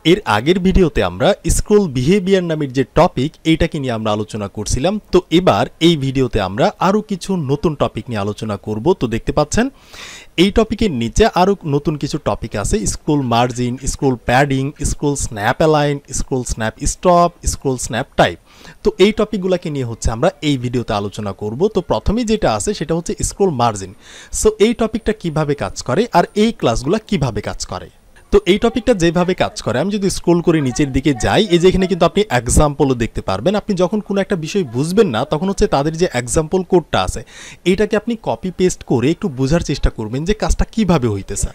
এর আগের ভিডিওতে আমরা স্ক্রোল বিহেভিয়ার নামের যে টপিক এইটাকে নিয়ে আমরা আলোচনা করছিলাম। তো এবার এই ভিডিওতে আমরা আরও কিছু নতুন টপিক নিয়ে আলোচনা করব। তো দেখতে পাচ্ছেন এই টপিকের নিচে আরও নতুন কিছু টপিক আছে, scroll margin, scroll padding, scroll snap align, scroll snap stop, scroll snap type. তো এই টপিকগুলোকে নিয়ে হচ্ছে আমরা এই ভিডিওতে আলোচনা করব। তো প্রথমেই যেটা আছে সেটা হচ্ছে স্ক্রোল মার্জিন। সো এই টপিকটা কিভাবে কাজ করে আর এই ক্লাসগুলো কিভাবে কাজ করে। তো এই টপিকটা যেভাবে কাজ করে, আমি যদি স্ক্রোল করে নিচের দিকে যাই, এই যে এখানে কিন্তু আপনি এক্সাম্পলও দেখতে পারবেন। আপনি যখন কোনো একটা বিষয় বুঝবেন না তখন হচ্ছে তাদের যে এক্সাম্পল কোডটা আছে এইটাকে আপনি কপি পেস্ট করে একটু বোঝার চেষ্টা করবেন যে কাজটা কিভাবে হইতেছে।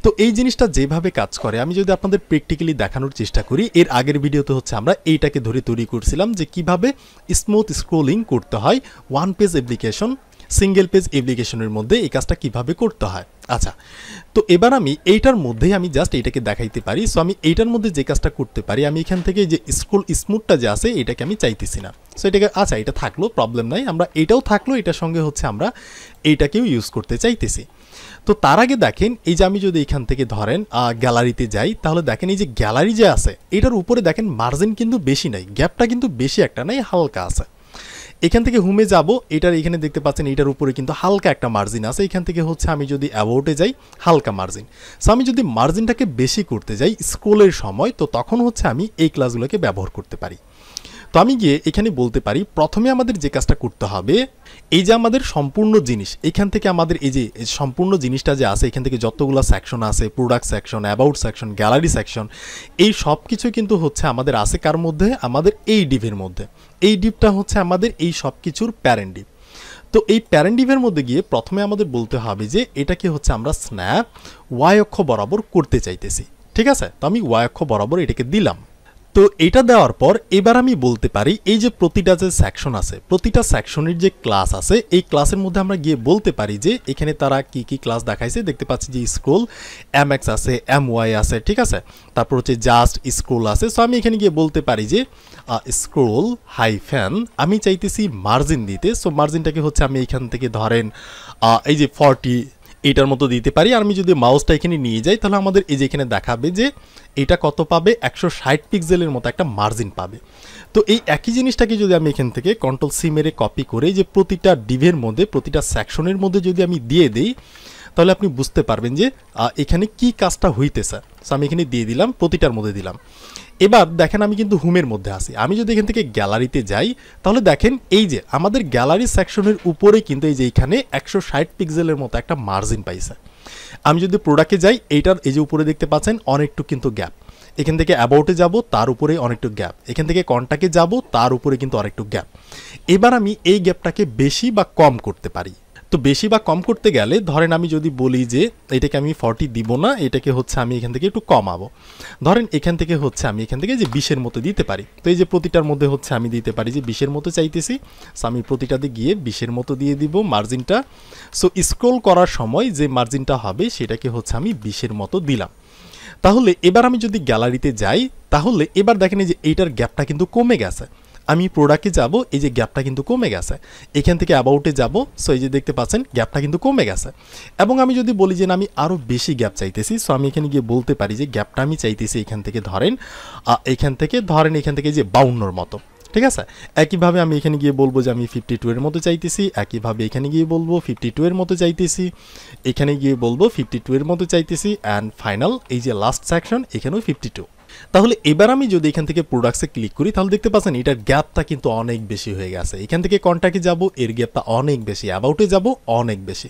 তো এই জিনিসটা যেভাবে কাজ করে আমি যদি আপনাদের প্র্যাকটিক্যালি দেখানোর চেষ্টা করি, এর আগের ভিডিওতে হচ্ছে আমরা এইটাকে ধরে তৈরি করছিলাম যে কিভাবে স্মুথ স্ক্রোলিং করতে হয় one page application, single page অ্যাপ্লিকেশনের মধ্যে এই কাজটা কিভাবে করতে হয়। আচ্ছা, তো এবার আমি এইটার মধ্যেই আমি জাস্ট এটাকে দেখাইতে পারি। সো আমি এইটার মধ্যে যে কাজটা করতে পারি, আমি এখান থেকে যে স্ক্রোল স্মুথটা যে আছে এটাকে আমি চাইতেছি না। সো এটাকে আচ্ছা এটা থাকলো, প্রবলেম নাই, আমরা এটাও থাকলো, এটার সঙ্গে হচ্ছে আমরা এইটাকেও ইউজ করতে চাইতেছি। তো তার আগে দেখেন এই যে আমি যদি এখান থেকে ধরেন গ্যালারিতে যাই, তাহলে দেখেন এই যে গ্যালারি যে আছে এটার উপরে দেখেন মার্জিন কিন্তু বেশি নাই, গ্যাপটা কিন্তু বেশি একটা নাই, হালকা আছে। এখান থেকে হোমে যাব, এটার এখানে দেখতে পাচ্ছেন এটার উপরে কিন্তু হালকা একটা মার্জিন আছে। এখান থেকে হচ্ছে আমি যদি অ্যাবাউটে যাই, হালকা মার্জিন। সো আমি যদি মার্জিনটাকে বেশি করতে যাই স্ক্রোলের সময়, তো তখন হচ্ছে আমি এই ক্লাসগুলোকে ব্যবহার করতে পারি। তো আমি গিয়ে এখানে বলতে পারি প্রথমে আমাদের যে কাজটা করতে হবে, এই যে আমাদের সম্পূর্ণ জিনিস এখান থেকে আমাদের এই যে সম্পূর্ণ জিনিসটা যে আছে এখান থেকে যতগুলো সেকশন আছে, product section, about section, gallery section, এই সব কিছু কিন্তু হচ্ছে আমাদের আছে কার মধ্যে, আমাদের এই ডিভের মধ্যে। এই ডিভটা হচ্ছে আমাদের এই সব কিছুর প্যারেন্ট ডিভ। তো এই প্যারেন্ট ডিভের মধ্যে গিয়ে প্রথমে আমাদের বলতে হবে যে এটাকে হচ্ছে আমরা স্ন্যাপ ওয়াই অক্ষ বরাবর করতে চাইতেছি। ঠিক আছে, তো আমি ওয়াই অক্ষ বরাবর এটাকে দিলাম। তো এটা দেওয়ার পর এবার আমি বলতে পারি এই যে প্রতিটা যে সেকশন আছে, প্রতিটা সেকশনের যে ক্লাস আছে এই ক্লাসের মধ্যে আমরা গিয়ে বলতে পারি যে এখানে তারা কি কি ক্লাস দেখাইছে। দেখতে পাচ্ছি যে স্ক্রোল এমএক্স আছে, এমওয়াই আছে, ঠিক আছে, তারপর হচ্ছে জাস্ট স্ক্রোল আছে। সো আমি এখানে গিয়ে বলতে পারি যে স্ক্রোল হাইফেন আমি চাইতেছি মার্জিন দিতে। সো মার্জিনটাকে হচ্ছে আমি এখান থেকে ধরেন এই যে 40 এটার মতো দিতে পারি। আর আমি যদি মাউসটা এখানে নিয়ে যাই তাহলে আমাদের এই যে এখানে দেখাবে যে এটা কত পাবে, 160 পিক্সেলের মতো একটা মার্জিন পাবে। তো এই একই জিনিসটাকে যদি আমি এখান থেকে কন্ট্রোল সি মেরে কপি করে যে প্রতিটা ডিভের মধ্যে, প্রতিটা সেকশনের মধ্যে যদি আমি দিয়ে দিই, তাহলে আপনি বুঝতে পারবেন যে এখানে কি কাজটা হইতেছে। সো আমি এখানে দিয়ে দিলাম, প্রতিটার মধ্যে দিলাম। এবার দেখেন আমি কিন্তু হোমের মধ্যে আছি। আমি যদি এখান থেকে গ্যালারিতে যাই তাহলে দেখেন এই যে আমাদের গ্যালারি সেকশনের উপরে কিন্তু এই যে এখানে 160 পিক্সেলের মতো একটা মার্জিন পাইছে। আমি যদি প্রোডাক্টে যাই, এইটার এই যে উপরে দেখতে পাচ্ছেন অনেকটু কিন্তু গ্যাপ। এখান থেকে অ্যাবাউটে যাব, তার উপরে অনেকটু গ্যাপ। এখান থেকে কন্টাক্টে যাব, তার উপরে কিন্তু অনেকটু গ্যাপ। এবার আমি এই গ্যাপটাকে বেশি বা কম করতে পারি। তো বেশি বা কম করতে গেলে ধরেন আমি যদি বলি যে এটাকে আমি 40 দিব না, এটাকে হচ্ছে আমি এখান থেকে একটু কমাবো। ধরেন এখান থেকে হচ্ছে আমি এখান থেকে যে 20-এর মতো দিতে পারি। তো এই যে প্রতিটার মধ্যে হচ্ছে আমি দিতে পারি যে 20-এর মতো চাইতেছি। সো আমি প্রতিটাতে গিয়ে 20-এর মতো দিয়ে দিব মার্জিনটা। সো স্ক্রোল করার সময় যে মার্জিনটা হবে সেটাকে হচ্ছে আমি 20-এর মতো দিলাম। তাহলে এবার আমি যদি গ্যালারিতে যাই তাহলে এবার দেখেন যে এইটার গ্যাপটা কিন্তু কমে গেছে। আমি প্রোডাক্টে যাব, এই যে গ্যাপটা কিন্তু কমে গেছে। এখান থেকে অ্যাবাউটে যাব, সো এই যে দেখতে পাচ্ছেন গ্যাপটা কিন্তু কমে গেছে। এবং আমি যদি বলি যে না আমি আরও বেশি গ্যাপ চাইতেছি, সো আমি এখানে গিয়ে বলতে পারি যে গ্যাপটা আমি চাইতেছি এখান থেকে ধরেন এখান থেকে যে 52-এর মতো। ঠিক আছে, একইভাবে আমি এখানে গিয়ে বলবো যে আমি 52-এর মতো চাইতেছি। একইভাবে এখানে গিয়ে বলবো 52-এর মতো চাইতেছি। এখানে গিয়ে বলবো 52-এর মতো চাইতেছি। অ্যান্ড ফাইনাল এই যে লাস্ট সেকশন এখানেও 52। তাহলে এবার আমি যদি এখান থেকে প্রোডাক্টসে ক্লিক করি তাহলে দেখতে পাচ্ছেন এটার গ্যাপটা কিন্তু অনেক বেশি হয়ে গেছে। এখান থেকে কন্টাক্টে যাব, এর গ্যাপটা অনেক বেশি, অ্যাবাউটে যাব অনেক বেশি।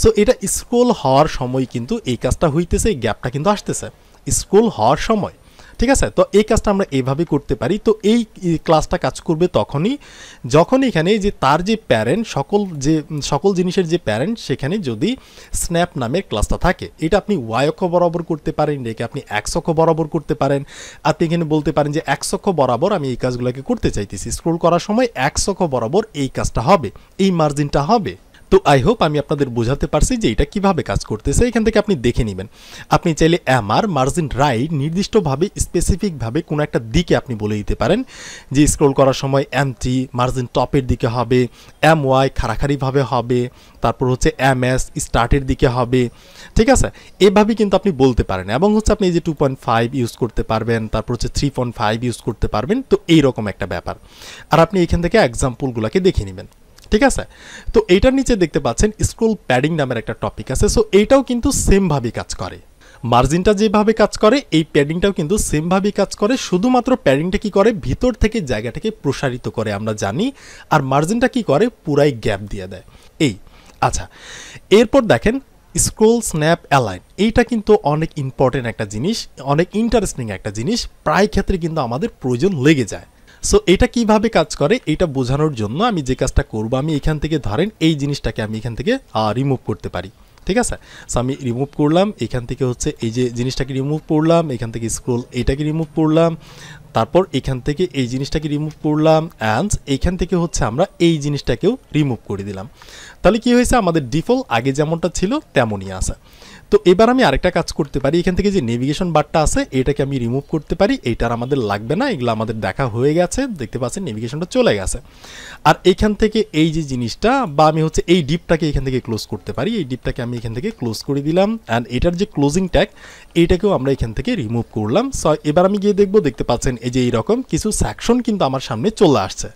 সো এটা স্ক্রোল হওয়ার সময় কিন্তু এই কাজটা হইতেছে, এই গ্যাপটা কিন্তু আসতেছে স্ক্রোল হওয়ার সময়। ঠিক আছে, তো এই কাজটা আমরা এইভাবে করতে পারি। তো এই ক্লাসটা কাজ করবে তখনই যখন এখানে যে তার যে প্যারেন্ট, সকল জিনিসের যে প্যারেন্ট সেখানে যদি স্ন্যাপ নামের ক্লাসটা থাকে। এটা আপনি ওয়াই অক্ষ বরাবর করতে পারেন, এটাকে আপনি এক্স অক্ষ বরাবর করতে পারেন। আপনি এখানে বলতে পারেন যে এক্স অক্ষ বরাবর আমি এই কাজগুলোকে করতে চাইতেছি, স্ক্রোল করার সময় এক্স অক্ষ বরাবর এই কাজটা হবে, এই মার্জিনটা হবে। তো আই হোপ আমি আপনাদের বোঝাতে পারছি যে এটা কিভাবে কাজ করতেছে। এখান থেকে আপনি দেখে নেবেন। আপনি চাইলে এমআর মার্জিন রাইট নির্দিষ্টভাবে স্পেসিফিকভাবে কোনো একটা দিকে আপনি বলে দিতে পারেন যে স্ক্রল করার সময় এমটি মার্জিন টপের দিকে হবে, এম ওয়াই খাড়াখাড়িভাবে হবে, তারপর হচ্ছে এম এস স্টার্টের দিকে হবে, ঠিক আছে। এভাবে কিন্তু আপনি বলতে পারেন এবং হচ্ছে আপনি এই যে 2.5 ইউজ করতে পারবেন, তারপর হচ্ছে 3.5 ইউজ করতে পারবেন। তো এইরকম একটা ব্যাপার। আর আপনি এখান থেকে এক্সাম্পলগুলোকে দেখে নেবেন, ঠিক আছে। তো এইটার নিচে দেখতে পাচ্ছেন স্ক্রল প্যাডিং নামের একটা টপিক আছে। সো এইটাও কিন্তু সেমভাবে কাজ করে। মার্জিনটা যেভাবে কাজ করে এই প্যাডিংটাও কিন্তু সেমভাবে কাজ করে, শুধুমাত্র প্যাডিংটা কি করে ভিতর থেকে জায়গাটাকে প্রসারিত করে আমরা জানি, আর মার্জিনটা কি করে পুরাই গ্যাপ দিয়ে দেয়। এই আচ্ছা, এরপর দেখেন স্ক্রল স্ন্যাপ অ্যালাইন, এইটা কিন্তু অনেক ইম্পর্টেন্ট একটা জিনিস, অনেক ইন্টারেস্টিং একটা জিনিস, প্রায় ক্ষেত্রে কিন্তু আমাদের প্রয়োজন লেগে যায়। সো এটা কিভাবে কাজ করে এটা বোঝানোর জন্য আমি যে কাজটা করব, আমি এখান থেকে ধরেন এই জিনিসটাকে আমি এখান থেকে রিমুভ করতে পারি, ঠিক আছে। সো আমি রিমুভ করলাম, এখান থেকে হচ্ছে এই যে জিনিসটাকে রিমুভ করলাম, এখান থেকে স্ক্রল এইটাকে রিমুভ করলাম, তারপর এখান থেকে এই জিনিসটাকে রিমুভ করলাম, অ্যান্ড এইখান থেকে হচ্ছে আমরা এই জিনিসটাকেও রিমুভ করে দিলাম। তাহলে কি হয়েছে, আমাদের ডিফল্ট আগে যেমনটা ছিল তেমনই আছে। তো এবার আমি আরেকটা কাজ করতে পারি, এখান থেকে যে নেভিগেশন বারটা আছে এটাকে আমি রিমুভ করতে পারি, এইটার আমাদের লাগবে না, এগুলো আমাদের দেখা হয়ে গেছে, দেখতে পাচ্ছেন নেভিগেশনটা চলে গেছে। আর এইখান থেকে এই যে জিনিসটা বা আমি হচ্ছে এই ডিপটাকে এখান থেকে ক্লোজ করতে পারি, এই ডিপটাকে আমি এখান থেকে ক্লোজ করে দিলাম, অ্যান্ড এটার যে ক্লোজিং ট্যাগ এইটাকেও আমরা এখান থেকে রিমুভ করলাম। সো এবার আমি গিয়ে দেখবো, দেখতে পাচ্ছেন এই যে এইরকম কিছু সেকশন কিন্তু আমার সামনে চলে আসছে।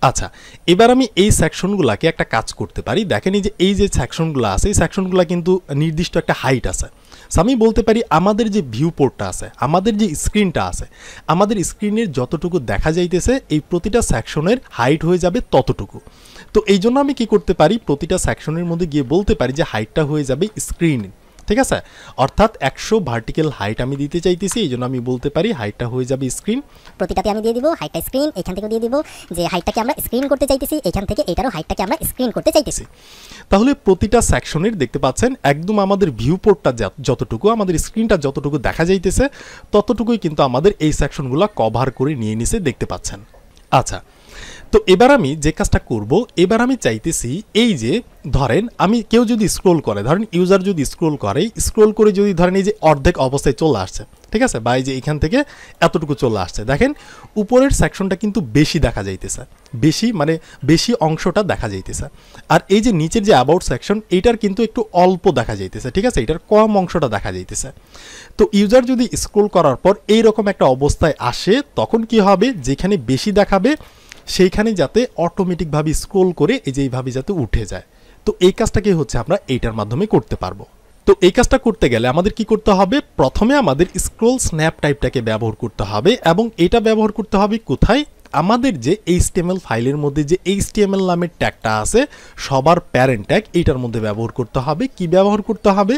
আচ্ছা, এবার আমি এই সেকশনগুলোকে একটা কাজ করতে পারি। দেখেন এই যে সেকশনগুলো আছে, এই সেকশনগুলো কিন্তু নির্দিষ্ট একটা হাইট আছে। সো আমি বলতে পারি আমাদের যে ভিউ পোর্টটা আছে, আমাদের যে স্ক্রিনটা আছে, আমাদের স্ক্রিনের যতটুকু দেখা যাইতেছে এই প্রতিটা সেকশনের হাইট হয়ে যাবে ততটুকু। তো এই জন্য আমি কি করতে পারি, প্রতিটা সেকশনের মধ্যে গিয়ে বলতে পারি যে হাইটটা হয়ে যাবে স্ক্রিন, ঠিক আছে। অর্থাৎ 100 ভার্টিক্যাল হাইট আমি দিতে চাইতেছি, এই জন্য আমি বলতে পারি হাইটটা হয়ে যাবে স্ক্রিন, প্রতিটাতে আমি দিয়ে দিব হাইটটা স্ক্রিন, এখান থেকে দিয়ে দিব যে হাইটটাকে আমরা স্ক্রিন করতে চাইতেছি, এখান থেকে এটারও হাইটটাকে আমরা স্ক্রিন করতে চাইতেছি। তাহলে প্রতিটা সেকশনের দেখতে পাচ্ছেন একদম আমাদের ভিউ পোর্টটা যতটুকু, আমাদের স্ক্রিনটা যতটুকু দেখা যাইতেছে ততটুকুই কিন্তু আমাদের এই সেকশনগুলো কভার করে নিয়ে নিছে, দেখতে পাচ্ছেন। আচ্ছা, তো এবার আমি যে কাজটা করব, এবার আমি চাইতেছি এই যে ধরেন আমি কেউ যদি স্ক্রোল করে, ধরেন ইউজার যদি স্ক্রোল করে যদি ধরেন এই যে অর্ধেক অবস্থায় চলে আসছে, ঠিক আছে, বা এই যে এখান থেকে এতটুকু চলে আসছে, দেখেন উপরের সেকশনটা কিন্তু বেশি দেখা যাইতেছে, বেশি অংশটা দেখা যাইতেছে। আর এই যে নিচের যে অ্যাবাউট সেকশন এইটার কিন্তু একটু অল্প দেখা যাইতেছে, ঠিক আছে, এটার কম অংশটা দেখা যাইতেছে। তো ইউজার যদি স্ক্রোল করার পর এইরকম একটা অবস্থায় আসে তখন কি হবে, যেখানে বেশি দেখাবে সেইখানে যাতে অটোমেটিকভাবে স্ক্রোল করে এই যে এইভাবে যাতে উঠে যায়। তো এই কাজটাকে হচ্ছে আমরা এইটার মাধ্যমে করতে পারবো। তো এই কাজটা করতে গেলে আমাদের কি করতে হবে, প্রথমে আমাদের স্ক্রোল স্ন্যাপ টাইপটাকে ব্যবহার করতে হবে, এবং এটা ব্যবহার করতে হবে কোথায়, আমাদের যে HTML ফাইলের মধ্যে যে HTML নামের ট্যাগটা আছে সবার প্যারেন্ট ট্যাগ, এইটার মধ্যে ব্যবহার করতে হবে। কি ব্যবহার করতে হবে,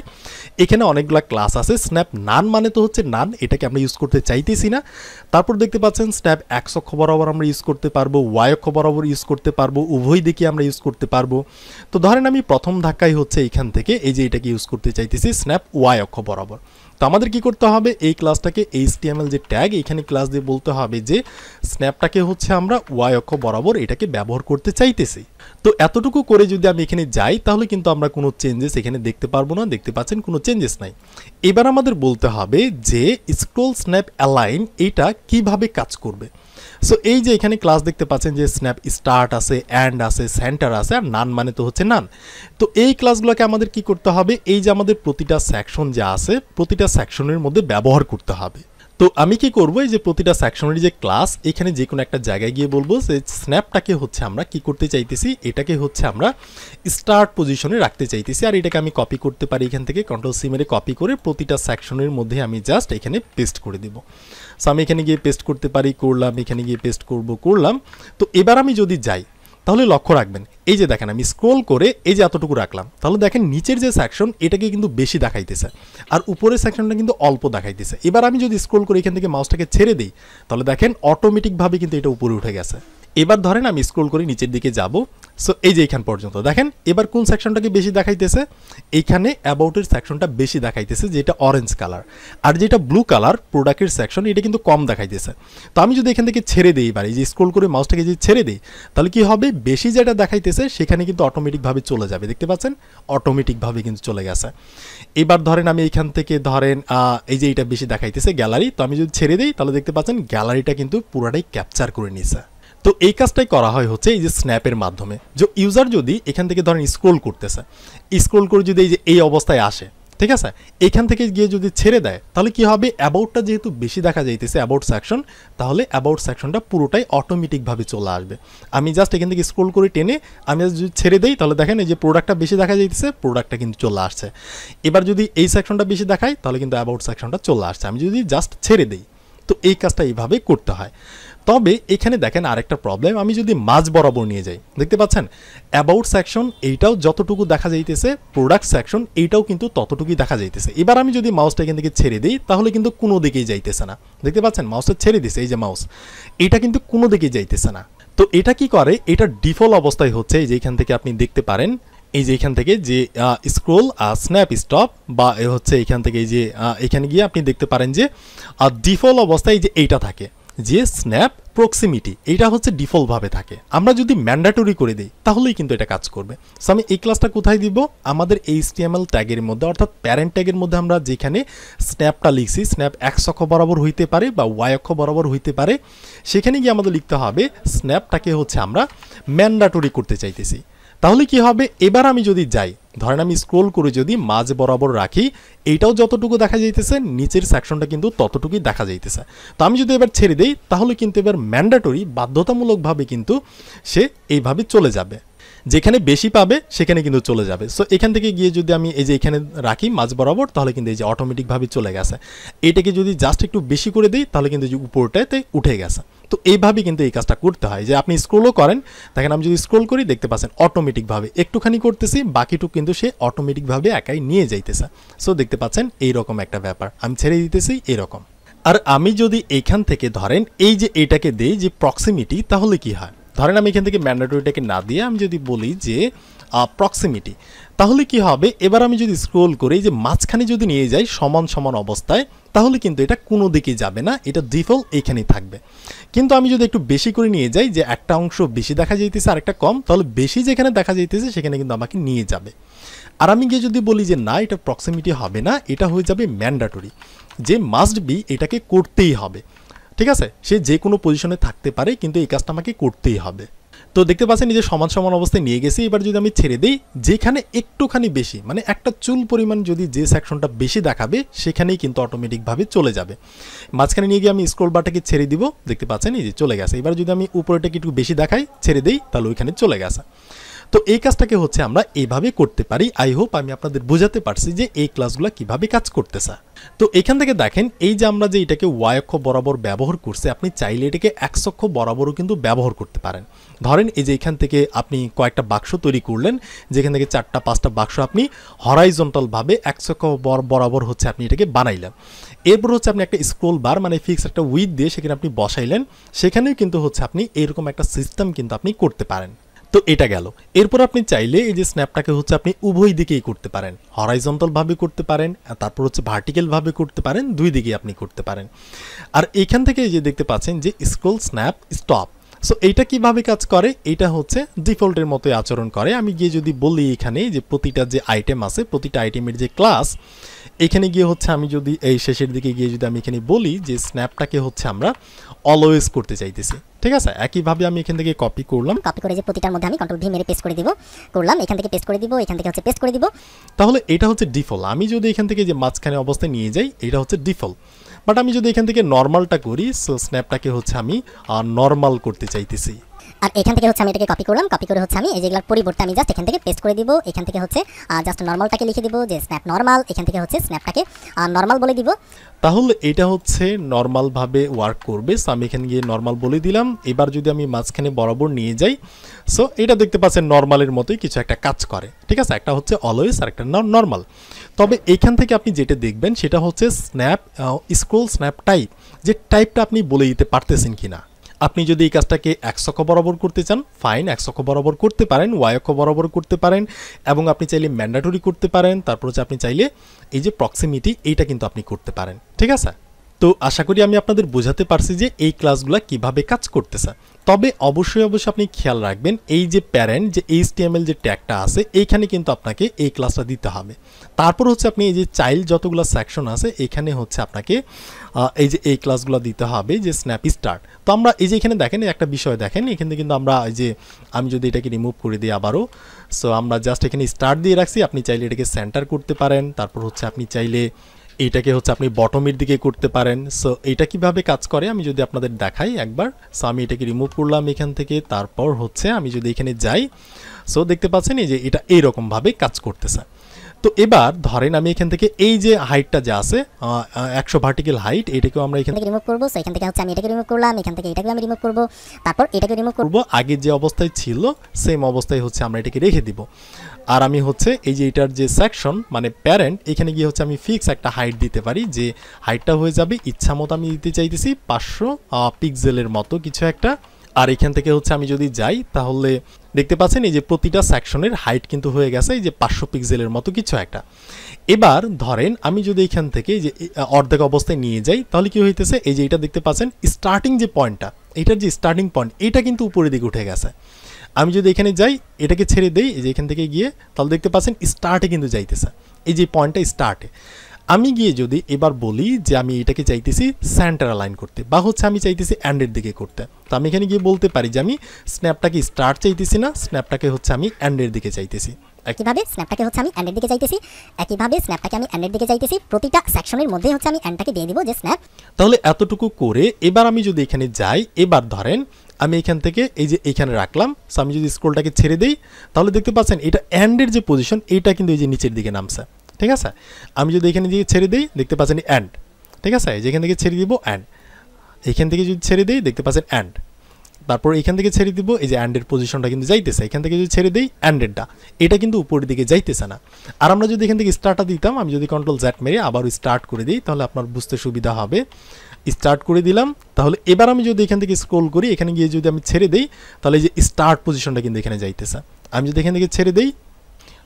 এখানে অনেকগুলা ক্লাস আছে। স্ন্যাপ নান মানে তো হচ্ছে নান, এটাকে আমরা ইউজ করতে চাইতেছি না। তারপর দেখতে পাচ্ছেন স্ন্যাপ এক্স অক্ষ বরাবর আমরা ইউজ করতে পারবো, ওয়াই অক্ষ বরাবর ইউজ করতে পারবো, উভয় দিকে আমরা ইউজ করতে পারবো। তো ধরেন আমি প্রথম ধাক্কায় হচ্ছে এইখান থেকে এই যে এটাকে ইউজ করতে চাইতেছি স্ন্যাপ ওয়াই অক্ষ বরাবর। তো আমাদের কি করতে হবে, এই ক্লাসটাকে HTML যে ট্যাগ এখানে ক্লাস দিয়ে বলতে হবে যে স্ন্যাপটাকে হচ্ছে আমরা ওয়াই অক্ষ বরাবর এটাকে ব্যবহার করতে চাইতেছি। তো এতটুকু করে যদি আমি এখানে যাই তাহলে কিন্তু আমরা কোনো চেঞ্জেস এখানে দেখতে পারবো না, দেখতে পাচ্ছেন কোনো চেঞ্জেস নাই। এবার আমাদের বলতে হবে যে স্ক্রোল স্ন্যাপ অ্যালাইন এটা কিভাবে কাজ করবে। সো এই যে এখানে ক্লাস দেখতে পাচ্ছেন যে স্ন্যাপ স্টার্ট আছে, অ্যান্ড আছে, সেন্টার আছে, আর নান মানে তো হচ্ছে নান। তো এই ক্লাসগুলোকে আমাদের কি করতে হবে, এই যে আমাদের প্রতিটা সেকশন যা আছে প্রতিটা সেকশনের মধ্যে ব্যবহার করতে হবে। তো আমি কি করব, এই যে প্রতিটা সেকশনের যে ক্লাস এখানে যে কোনো একটা জায়গায় গিয়ে বলবো যে স্ন্যাপটাকে হচ্ছে আমরা কি করতে চাইতেছি, এটাকে হচ্ছে আমরা স্টার্ট পজিশনে রাখতে চাইতেছি। আর এটাকে আমি কপি করতে পারি, এখান থেকে কন্ট্রোল-সি মেরে কপি করে প্রতিটা সেকশনের মধ্যে আমি জাস্ট এখানে পেস্ট করে দিব। সো আমি এখানে গিয়ে পেস্ট করতে পারি, করলাম, এখানে গিয়ে পেস্ট করলাম। তো এবার আমি যদি যাই তাহলে লক্ষ্য রাখবেন এই যে দেখেন আমি স্ক্রোল করে এই যে এতটুকু রাখলাম, তাহলে দেখেন নিচের যে সেকশন এটাকে কিন্তু বেশি দেখাইতেছে আর উপরের সেকশনটা কিন্তু অল্প দেখাইতেছে। এবার আমি যদি স্ক্রোল করে এখান থেকে মাউসটাকে ছেড়ে দিই তাহলে দেখেন অটোমেটিকভাবে কিন্তু এটা উপরে উঠে গেছে। এবার ধরেন আমি স্ক্রোল করে নিচের দিকে যাব, সো এই যে এখান পর্যন্ত দেখেন এবার কোন সেকশনটাকে বেশি দেখাইতেছে, এইখানে অ্যাবাউটের সেকশনটা বেশি দেখাইতেছে যেটা অরেঞ্জ কালার, আর যেটা ব্লু কালার প্রোডাক্টের সেকশন এটা কিন্তু কম দেখাইতেছে। তো আমি যদি এখান থেকে ছেড়ে দিই, এবার এই যে স্ক্রোল করে মাউসটাকে যদি ছেড়ে দিই তাহলে কি হবে, বেশি যেটা দেখাইতেছে যাইতেছে সেখানে কিন্তু অটোমেটিকভাবে চলে যাবে। দেখতে পাচ্ছেন অটোমেটিকভাবে কিন্তু চলে গেছে। এবার ধরেন আমি এইখান থেকে ধরেন এই যে এটা বেশি দেখাইতেছে গ্যালারি, তো আমি যদি ছেড়ে দিই তাহলে দেখতে পাচ্ছেন গ্যালারিটা কিন্তু পুরোটাই ক্যাপচার করে নিছে। তো এই কাজটাই করা হয় হচ্ছে এই যে স্ন্যাপের মাধ্যমে। যে ইউজার যদি এখান থেকে ধরেন স্ক্রোল করতেছে, স্ক্রোল করে যদি এই যে এই অবস্থায় আসে, ঠিক আছে, এখান থেকে গিয়ে যদি ছেড়ে দেয় তাহলে কি হবে, অ্যাবাউটটা যেহেতু বেশি দেখা যাইতেছে অ্যাবাউট সেকশন, তাহলে অ্যাবাউট সেকশনটা পুরোটাই অটোমেটিকভাবে চলে আসবে। আমি জাস্ট এখান থেকে স্ক্রোল করে টেনে আমি যদি ছেড়ে দেই তাহলে দেখেন এই যে প্রোডাক্টটা বেশি দেখা যাইতেছে, প্রোডাক্টটা কিন্তু চলে আসছে। এবার যদি এই সেকশনটা বেশি দেখায় তাহলে কিন্তু অ্যাবাউট সেকশনটা চলে আসছে, আমি যদি জাস্ট ছেড়ে দেই। তো এই কাজটা এইভাবে করতে হয়। তবে এখানে দেখেন আরেকটা প্রবলেম, আমি যদি মাঝ বরাবর নিয়ে যাই, দেখতে পাচ্ছেন অ্যাবাউট সেকশন এইটাও যতটুকু দেখা যাইতেছে, প্রোডাক্ট সেকশন এইটাও কিন্তু ততটুকুই দেখা যাইতেছে। এবার আমি যদি মাউসটা এখান থেকে ছেড়ে দিই তাহলে কিন্তু কোনো দিকেই যাইতেছে না। দেখতে পাচ্ছেন মাউসটা ছেড়ে দিছে, এই যে মাউস, এটা কিন্তু কোনো দিকেই যাইতেছে না। তো এটা কি করে, এটা ডিফল্ট অবস্থায় হচ্ছে এই যে এখান থেকে আপনি দেখতে পারেন এই যে এখান থেকে যে স্ক্রোল স্ন্যাপ স্টপ বা হচ্ছে এখান থেকে এই যে এখানে গিয়ে আপনি দেখতে পারেন যে ডিফল্ট অবস্থায় যে এইটা থাকে যে স্ন্যাপ প্রক্সিমিটি, এটা হচ্ছে ডিফল্টভাবে থাকে। আমরা যদি ম্যান্ডেটরি করে দিই তাহলেই কিন্তু এটা কাজ করবে। সো আমি এই ক্লাসটা কোথায় দিব, আমাদের HTML ট্যাগের মধ্যে, অর্থাৎ প্যারেন্ট ট্যাগের মধ্যে আমরা যেখানে স্ন্যাপটা লিখছি, স্ন্যাপ এক্স অক্ষ বরাবর হইতে পারে বা ওয়াই অক্ষ বরাবর হইতে পারে, সেখানে গিয়ে আমাদের লিখতে হবে স্ন্যাপটাকে হচ্ছে আমরা ম্যান্ডেটরি করতে চাইতেছি। তাহলে কি হবে, এবার আমি যদি যাই, ধরেন আমি স্ক্রোল করে যদি মাঝ বরাবর রাখি, এইটাও যতটুকু দেখা যাইতেছে নিচের সেকশনটা কিন্তু ততটুকুই দেখা যাইতেছে। তো আমি যদি এবার ছেড়ে দেই তাহলে কিন্তু এবার ম্যান্ডেটরি বাধ্যতামূলকভাবে কিন্তু সে এইভাবে চলে যাবে, যেখানে বেশি পাবে সেখানে কিন্তু চলে যাবে। সো এখান থেকে গিয়ে যদি আমি এই যে এখানে রাখি মাঝ বরাবর, তাহলে কিন্তু এই যে অটোমেটিকভাবে চলে গেছে। এটাকে যদি জাস্ট একটু বেশি করে দিই তাহলে কিন্তু যে উপরটাতে উঠে গেছে। তো এইভাবে কিন্তু এই কাজটা করতে হয়, যে আপনি স্ক্রোলও করেন, দেখেন আমি যদি স্ক্রোল করি দেখতে পাচ্ছেন অটোমেটিকভাবে একটুখানি করতেছি, বাকিটুকু কিন্তু সে অটোমেটিকভাবে একাই নিয়ে যাইতেছে। সো দেখতে পাচ্ছেন এইরকম একটা ব্যাপার, আমি ছেড়ে দিতেছি এরকম। আর আমি যদি এইখান থেকে ধরেন এই যে এটাকে দেই যে প্রক্সিমিটি, তাহলে কি হয়, ধরেন আমি এখান থেকে ম্যান্ডেটরিটাকে না দিয়ে আমি যদি বলি যে প্রক্সিমিটি, তাহলে কি হবে, এবার আমি যদি স্ক্রোল করি যে মাঝখানে যদি নিয়ে যাই সমান সমান অবস্থায়, তাহলে কিন্তু এটা কোনো দিকে যাবে না, এটা ডিফল্ট এইখানেই থাকবে। কিন্তু আমি যদি একটু বেশি করে নিয়ে যাই, যে একটা অংশ বেশি দেখা যাইতেছে আর একটা কম, তাহলে বেশি যেখানে দেখা যাইতেছে সেখানে কিন্তু আমাকে নিয়ে যাবে। আর আমি গিয়ে যদি বলি যে না এটা প্রক্সিমিটি হবে না, এটা হয়ে যাবে ম্যান্ডেটরি, যে মাস্ট বি এটাকে করতেই হবে। ঠিক আছে, সে যে কোনো পজিশনে থাকতে পারে কিন্তু এই কাজটা আমাকে করতেই হবে। তো দেখতে পাচ্ছেন যে সমান সমান অবস্থায় নিয়ে গেছি। এবার যদি আমি ছেড়ে দিই, যেখানে একটুখানি বেশি মানে একটা চুল পরিমাণ যদি যে সেকশনটা বেশি দেখাবে সেখানেই কিন্তু অটোমেটিকভাবে চলে যাবে। মাঝখানে নিয়ে গিয়ে আমি স্ক্রল বারটাকে ছেড়ে দিব, দেখতে পাচ্ছেন এই যে চলে গেছে। এবার যদি আমি উপরেটাকে একটু বেশি দেখাই, ছেড়ে দিই, তাহলে ওইখানে চলে গেছে। তো এই কাজটাকে হচ্ছে আমরা এইভাবে করতে পারি। আই হোপ আমি আপনাদের বোঝাতে পারছি যে এই ক্লাসগুলো কিভাবে কাজ করতেছে। তো এখান থেকে দেখেন এই যে আমরা যে এটাকে ওয়াই অক্ষ বরাবর ব্যবহার করছি, আপনি চাইলে এটাকে এক্স অক্ষ বরাবরও কিন্তু ব্যবহার করতে পারেন। ধরেন এই যে এখান থেকে আপনি কয়েকটা বাক্স তৈরি করলেন, যেখান থেকে 4টা-5টা বাক্স আপনি হরাইজন্টালভাবে এক্স অক্ষ বরাবর হচ্ছে আপনি এটাকে বানাইলেন। এরপর হচ্ছে আপনি একটা স্ক্রোল বার মানে ফিক্স একটা উইথ দিয়ে সেখানে আপনি বসাইলেন, সেখানেও কিন্তু হচ্ছে আপনি এরকম একটা সিস্টেম কিন্তু আপনি করতে পারেন। তো এটা গেল। এরপর আপনি চাইলে এই যে স্ন্যাপটাকে হচ্ছে আপনি উভয় দিকেই করতে পারেন, হরাইজন্টাল ভাবে করতে পারেন, তারপর হচ্ছে ভার্টিক্যাল ভাবে করতে পারেন, দুই দিকেই আপনি করতে পারেন। আর এখান থেকে এই যে দেখতে পাচ্ছেন যে স্ক্রোল স্ন্যাপ স্টপ, সো এইটা কিভাবে কাজ করে, এটা হচ্ছে ডিফল্টের মতোই আচরণ করে। আমি গিয়ে যদি বলি এখানে যে প্রতিটা যে আইটেম আছে, প্রতিটা আইটেমের যে ক্লাস, এখানে গিয়ে হচ্ছে আমি যদি এই শেষের দিকে গিয়ে যদি আমি এখানে বলি যে স্ন্যাপটাকে হচ্ছে আমরা অলওয়েজ করতে চাইতেছি, ঠিক আছে, একইভাবে আমি এখান থেকে কপি করলাম, কপি করে যে প্রতিটার মধ্যে আমি কন্ট্রোল ভি মেরে পেস্ট করে দিব, করলাম, এখান থেকে পেস্ট করে দিব, এখান থেকে হচ্ছে পেস্ট করে দিব। তাহলে এটা হচ্ছে ডিফল্ট। আমি যদি এখান থেকে যে মাঝখানে অবস্থায় নিয়ে যাই, এটা হচ্ছে ডিফল্ট। বাট আমি যদি এখান থেকে নর্মালটা করি, সো স্ন্যাপটাকে হচ্ছে আমি নর্মাল করতে চাইতেছি। আর এখান থেকে হচ্ছে আমি এটাকে কপি করলাম, কপি করে হচ্ছে আমি এই যেগুলোর পরিবর্তে আমি জাস্ট এখান থেকে পেস্ট করে দিব, এখান থেকে হচ্ছে জাস্ট নর্মালটাকে লিখে দিব যে স্ন্যাপ নর্মাল, এখান থেকে হচ্ছে স্ন্যাপটাকে নর্মাল বলে দিব। তাহলে এটা হচ্ছে নর্মালভাবে ওয়ার্ক করবে। সো আমি এখানে গিয়ে নর্মাল বলে দিলাম। এবার যদি আমি মাঝখানে বরাবর নিয়ে যাই, সো এটা দেখতে পাচ্ছেন নর্মালের মতোই কিছু একটা কাজ করে, ঠিক আছে, একটা হচ্ছে অলওয়েজ আর একটা নর্মাল। তবে এখান থেকে আপনি যেটা দেখবেন সেটা হচ্ছে স্ন্যাপ স্ক্রোল স্ন্যাপ টাইপ, যে টাইপটা আপনি বলে দিতে পারতেছেন কিনা। আপনি যদি এই কাজটাকে এক্স অক্ষ বরাবর করতে চান, ফাইন, এক্স অক্ষ বরাবর করতে পারেন, ওয়াই অক্ষ বরাবর করতে পারেন, এবং আপনি চাইলে ম্যান্ডেটরি করতে পারেন। তারপর হচ্ছে আপনি চাইলে এই যে প্রক্সিমিটি, এইটা কিন্তু আপনি করতে পারেন, ঠিক আছে। তো আশা করি আমি আপনাদের বোঝাতে পারছি যে এই ক্লাসগুলো কিভাবে কাজ করতেছে। তবে অবশ্যই আপনি খেয়াল রাখবেন এই যে প্যারেন্ট যে HTML যে ট্যাগটা আছে এইখানে কিন্তু আপনাকে এই ক্লাসটা দিতে হবে। তারপর হচ্ছে আপনি এই যে চাইল্ড যতগুলো সেকশন আছে এখানে হচ্ছে আপনাকে এই যে এই ক্লাসগুলো দিতে হবে যে স্ন্যাপ স্টার্ট। তো আমরা এই যে এখানে দেখেন একটা বিষয় দেখেন এখানে কিন্তু আমরা এই যে আমি যদি এটাকে রিমুভ করে দিই আবারও, সো আমরা জাস্ট এখানে স্টার্ট দিয়ে রাখছি। আপনি চাইলে এটাকে সেন্টার করতে পারেন, তারপর হচ্ছে আপনি চাইলে এইটাকে হচ্ছে আপনি বটমের দিকে করতে পারেন। সো এটা কিভাবে কাজ করে আমি যদি আপনাদের দেখাই একবার। সো আমি এটাকে রিমুভ করলাম এখান থেকে, তারপর হচ্ছে আমি যদি এখানে যাই, সো দেখতে পাচ্ছেন এই যে এটা এইরকমভাবে কাজ করতেছে। তো এবার ধরেন আমি এখান থেকে এই যে হাইটটা যা আছে 100 ভার্টিক্যাল হাইট এটাকেও আমরা এখান থেকে রিমুভ করব। সো এখান থেকে হচ্ছে আমি এটাকে রিমুভ করলাম, এখান থেকে এটাকে আমি রিমুভ করব, তারপর এটাকে রিমুভ করব। আগে যে অবস্থায় ছিল সেম অবস্থায় হচ্ছে আমরা এটাকে রেখে দিব। আর আমি হচ্ছে এই যে এটার যে সেকশন মানে প্যারেন্ট এখানে গিয়ে হচ্ছে আমি ফিক্স একটা হাইট দিতে পারি, যে হাইটটা হয়ে যাবে ইচ্ছা মতো আমি দিতে চাইতেছি 500 পিক্সেলের মতো কিছু একটা। আর এখান থেকে হচ্ছে আমি যদি যাই তাহলে দেখতে পাচ্ছেন এই যে প্রতিটা সেকশনের হাইট কিন্তু হয়ে গেছে এই যে 500 পিক্সেলের মতো কিছু একটা। এবার ধরেন আমি যদি এখান থেকে যে অর্ধেক অবস্থায় নিয়ে যাই তাহলে কি হইতেছে এই যে এটা দেখতে পাচ্ছেন স্টার্টিং যে পয়েন্টটা এটার যে স্টার্টিং পয়েন্ট এটা কিন্তু উপরের দিকে উঠে গেছে। আমি যদি এখানে যাই এটাকে ছেড়ে দেই এই যে এখান থেকে গিয়ে তাহলে দেখতে পাচ্ছেন স্টার্টে কিন্তু যাইতেছে এই যে পয়েন্টটা স্টার্টে। আমি গিয়ে যদি এবার বলি যে আমি এটাকে চাইতেছি সেন্টার অ্যালাইন করতে বা হচ্ছে আমি চাইতেছি এন্ডের দিকে করতে, তো আমি এখানে গিয়ে বলতে পারি যে আমি স্ন্যাপটাকে স্টার্ট চাইতেছি না, স্ন্যাপটাকে হচ্ছে আমি এন্ডের দিকে চাইতেছি। একইভাবে স্ন্যাপটাকে হচ্ছে আমি এন্ডের দিকে চাইতেছি, একইভাবে স্ন্যাপটাকে আমি এন্ডের দিকে চাইতেছি। প্রতিটা সেকশনের মধ্যে হচ্ছে আমি এন্ডটাকে দিয়ে দিব যে স্ন্যাপ। তাহলে এতটুকু করে এবার আমি যদি এখানে যাই, এবার ধরেন আমি এখান থেকে এই যে এখানে রাখলাম, সো আমি যদি স্ক্রলটাকে ছেড়ে দেই তাহলে দেখতে পাচ্ছেন এটা এন্ডের যে পজিশন এইটা কিন্তু এই যে নিচের দিকে নামছে, ঠিক আছে। আমি যদি এখানে দিয়ে ছেড়ে দিই দেখতে পাচ্ছেন এন্ড, ঠিক আছে, যেখান থেকে ছেড়ে দিব এন্ড, এখান থেকে যদি ছেড়ে দিই দেখতে পাচ্ছেন এন্ড, তারপর এখান থেকে ছেড়ে দিব এই যে অ্যান্ডের পজিশনটা কিন্তু যাইতেছে, এখান থেকে যদি ছেড়ে দিই অ্যান্ডেরটা এটা কিন্তু উপরের দিকে যাইতেছে না। আর আমরা যদি এখান থেকে স্টার্টটা দিতাম, আমি যদি কন্ট্রোল জেড মেরে আবার স্টার্ট করে দিই তাহলে আপনার বুঝতে সুবিধা হবে। স্টার্ট করে দিলাম, তাহলে এবার আমি যদি এখান থেকে স্ক্রল করি এখানে গিয়ে যদি আমি ছেড়ে দিই তাহলে এই যে স্টার্ট পজিশনটা কিন্তু এখানে যাইতেছে। আমি যদি এখান থেকে ছেড়ে দিই,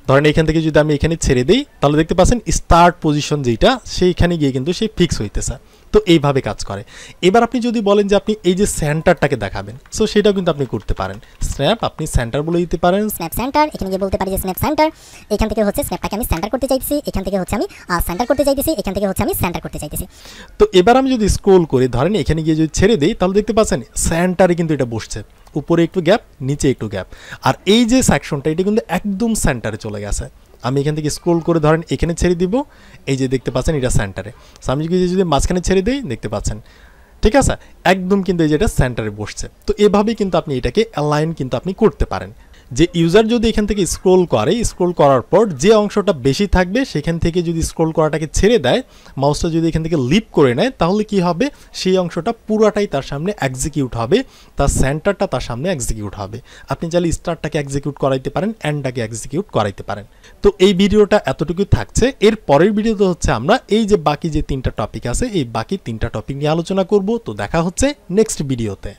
ধরেন এখান থেকে যদি আমি এখানে ছেড়ে দিই তাহলে দেখতে পাচ্ছেন স্টার্ট পজিশন যেটা সেইখানে গিয়ে কিন্তু সেই ফিক্স হইতেছে। তো এইভাবে কাজ করে। এবার আপনি যদি বলেন যে আপনি এই যে সেন্টারটাকে দেখাবেন, সো সেটাও কিন্তু আপনি করতে পারেন। স্ন্যাপ আপনি সেন্টার বলে দিতে পারেন, স্ন্যাপ সেন্টার, এখানে গিয়ে বলতে পারি যে স্ন্যাপ সেন্টার। এখান থেকে হচ্ছে স্ন্যাপটাকে আমি সেন্টার করতে চাইতেছি, এখান থেকে হচ্ছে আমি সেন্টার করতে চাইতেছি, এখান থেকে হচ্ছে আমি সেন্টার করতে চাইতেছি। তো এবার আমি যদি স্ক্রল করি ধরেন এখানে গিয়ে যদি ছেড়ে দিই তাহলে দেখতে পাচ্ছেন সেন্টারে কিন্তু এটা বসছে, উপরে একটু গ্যাপ নিচে একটু গ্যাপ, আর এই যে সেকশনটা এটা কিন্তু একদম সেন্টারে চলে গেছে। আমি এখান থেকে স্ক্রল করে ধরেন এখানে ছেড়ে দিব, এই যে দেখতে পাচ্ছেন এটা সেন্টারে। সো আমি যদি মাঝখানে ছেড়ে দিই দেখতে পাচ্ছেন, ঠিক আছে, একদম কিন্তু এই যে এটা সেন্টারে বসছে। তো এভাবেই কিন্তু আপনি এটাকে অ্যালাইন কিন্তু আপনি করতে পারেন। যে ইউজার যদি এখান থেকে স্ক্রল করে, স্ক্রল করার পর যে অংশটা বেশি থাকবে সেখান থেকে যদি স্ক্রল করাটাকে ছেড়ে দেয়, মাউসটা যদি এখান থেকে লিপ করে নেয় তাহলে কি হবে, সেই অংশটা পুরাটাই তার সামনে এক্সিকিউট হবে, তার সেন্টারটা তার সামনে এক্সিকিউট হবে। আপনি চাইলে স্টার্টটাকে এক্সিকিউট করাইতে পারেন, এন্ডটাকে এক্সিকিউট করাইতে পারেন। তো এই ভিডিওটা এতটুকুই থাকছে। এর পরের ভিডিওতে হচ্ছে আমরা এই যে বাকি যে 3টা টপিক আছে এই বাকি 3টা টপিক নিয়ে আলোচনা করব। তো দেখা হচ্ছে নেক্সট ভিডিওতে।